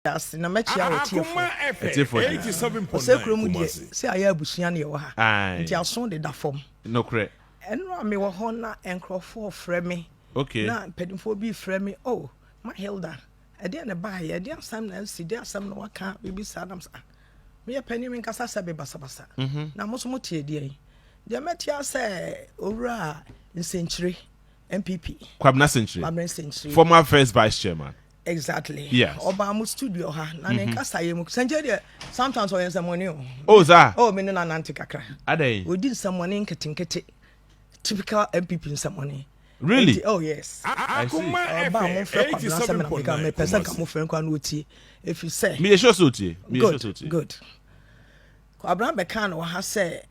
Yes, na mechia wo Tiefo. 87.9. Say I abusua na wo ha. Nti aso de da fom. No correct. Enra me wo ho na enkrofo frɛ me. Okay. Na pedimfo bi frɛ me. Oh, my Hilda. E dey na ba ye, dey asam na si, dey asam na waka bibi sadam sa. Me ye pani me nkasa sa be basa. Na mo so mo tie dey. Dey metia say owura Nsenkyire MPP. Kwabena Nsenkyire. Former first vice chairman. Exactly. Yes. Oba mu studio ha na nkasa ye mu. Nsenkyire sometimes o yensa money o. Oh, za. Oh, me na nante kakra. Adey. We did some money nkete. Typical MPP in some money. Really? Oh yes. Akoma Oba mo frɛ Kwabena sɛ me pesa ka mo frɛ kwa no tie. If you say Me sure so tie. Good. Kwabena be kan wa ha say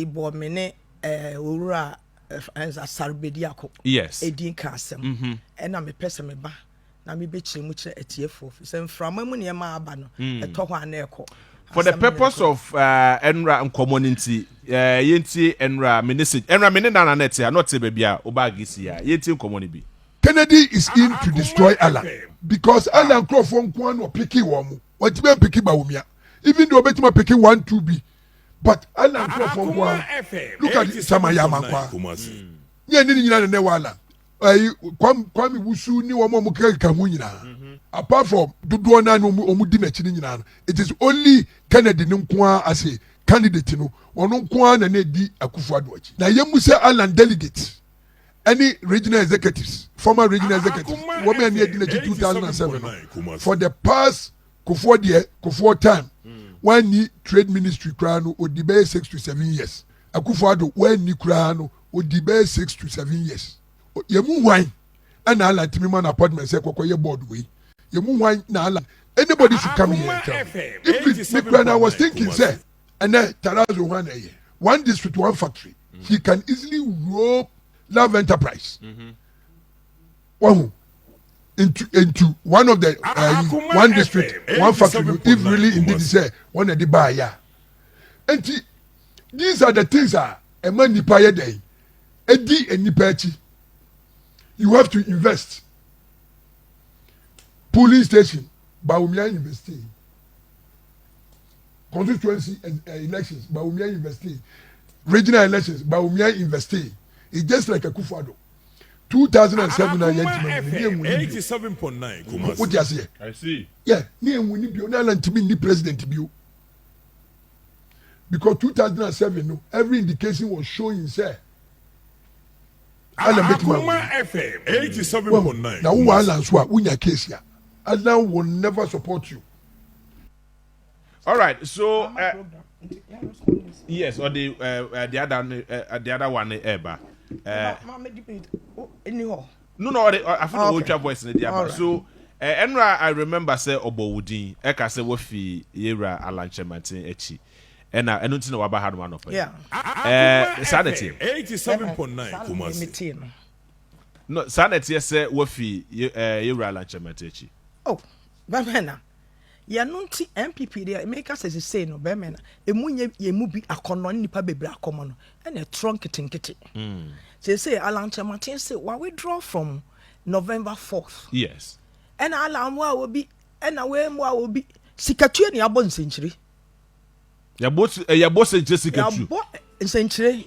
bo me ne owura anza sarbediako. Yes. Edin ka asem. Na me pesa me ba. Na me be kyerɛ mu kyerɛ atiefo. Sɛ mframa mu ne ma aba no. Etɔ hɔ ana ekɔ. For the purpose of Enra and community, yenti Enra ministry, Enra minina nete, not te baby obagisi ya. Yenti community. Kennedy is in to destroy Alan because Alan Crawford kwan or picky woman. What you picky baumia. Even though betima picky 1-2B, but Alan Crawford kwan. Look at Samayama kwa. Yeah, nini na ne wala. Kwami wusu ni wamo mukeke kamunyina. Apart from Dudu na omudi na chini nyina. It is only Kennedy nkwa as a candidate no. Ono nkwa na di Akufo-Addo achi. Na yemu se Alan delegates. Any regional executives, former regional executives, women near in 2007. For the past Kufuor time, when ni trade ministry krano o debate 6 to 7 years. Akufo-Addo when ni krano o debate 6 to 7 years. Yemu wine and Alan Timiman appointment say kwakwa ye board way. Yemu wine na Alan. Anybody should come here and tell. If I was thinking, say, and then Tarazo one district, one factory, he can easily rope Love Enterprise. Into one of the one district, one factory, if really indeed say one of the buyer. And these are the things that a man nipa day, edi and nipachi. You have to invest. Police station, Baumia investing. Constituency elections, Baumia investing. Regional elections, Baumia investing. It's just like a Akufo-Addo. 2007 87.9. What do you say? I see. Yeah, name we need to be president. Because 2007, no, every indication was showing, say, Akoma FM 87.9. Now, who Alan Swap, win your case here. Alan will never support you. All right, so yes, or the other one, Eba. No, I feel okay. Voice in the right. So, Enra, I remember say Obowudi, Eka say Wofi Yera Alan Chematin Echi. And I don't know about one of it. Yeah. Sanity 87.9 Kumasi. No, Sanity say Wofi Yera Alan Chematin Echi. Oh, Bamena. Ya nunti MPP there make us say no Bamena. Emunye ye mubi akono nipa bebre Akoma no. And a trunk kete. Say Alan Chematin say why withdraw from November 4th. Yes. And Alan will be and away will be Sikatu ni abon Nsenkyire. Ya boss Jessica Sikatu. Nsenkyire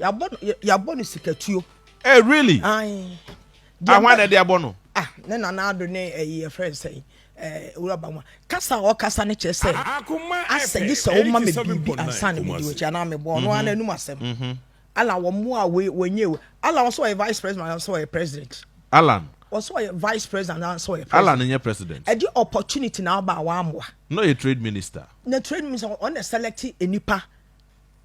ya bon Sikatu. Eh really? Aye. I want the abono. Na Addo ne friend say uraba kasa o kasa ne che say asagi so o ma me bibi ansan me di ocha na me bo no ana num asem ala wo mu a we nye ala so a vice president so a president Alan so a vice president and so a president Alan nye president e di opportunity na ba wa amwa no a trade minister na trade minister on the select enipa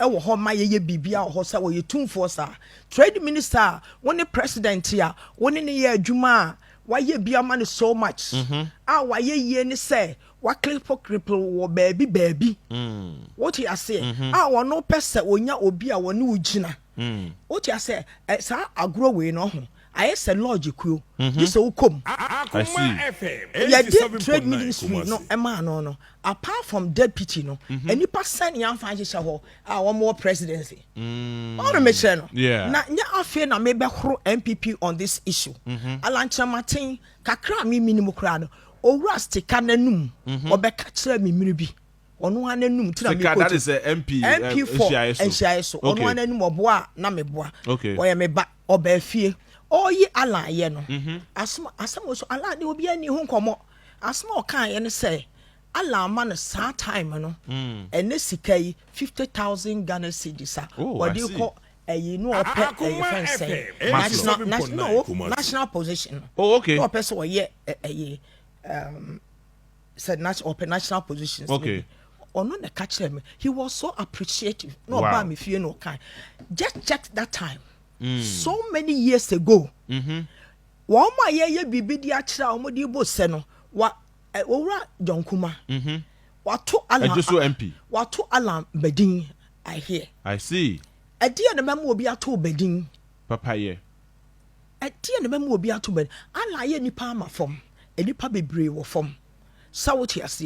e wo ho ma ye bibia ho sa wo ye tumfo sa trade minister woni president ya woni ne ye adwuma why ye be a man so much? Why ye ni say what cripple wo baby? What you say? No person onya obi a woni ugina. What you say? Sa agro we no ho. I say logical. This will come. Akoma FM. Yeah, did trade ministry no ema no. Apart from deputy no, any person yan fan just ho. One more presidency. All me say no. Yeah. Na nya afi na me be horo MPP on this issue. Alan Chematin kakra mi minimum kra no. owura stika nanum obeka kire me mmiri bi ono ananum tina me that is a MP for NCI so ono ananum oboa na me boa oye me ba oba fie oyi ala ye no asem so ala de obi ani hu nkomo asem o kan ye ne say ala ma no sa time no ene sika yi 50,000 Ghana cedis odi ko eyi no ope national position no person we ye said national positions ono na catch them. He was so appreciative no ba me fie no kan just check that time so many years ago wo ma ye bibi di akira o mo di bo se no wa owura jonkuma wato ala Ejoso MP wato ala bedin I hear I see edia na memo obi ato bedin papa ye edia na memo obi ato bedin ala ye nipa ama fom enipa bebre wo fom sawoti ase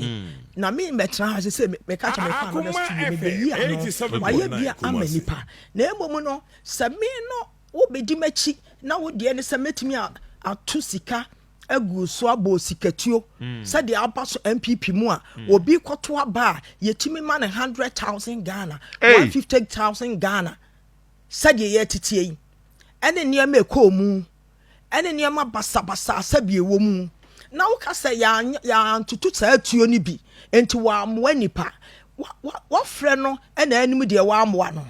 na me metra ha se me ka cha me fa no studio me be yi ano wa ye bia ama nipa na emom no se me no wo bedi machi na wo de ne se metimi ato sika agu so abo sikatuo se de abaso MPP mu a obi kwoto aba yetimi ma 100,000 Ghana 150,000 Ghana se de ye titie yi ene niam ekomu ene niam basa sabie wo mu na wo ka se ya ntutu sa atuo ni bi enti wa amwa nipa wa frɛ no ena anim de wa amwa no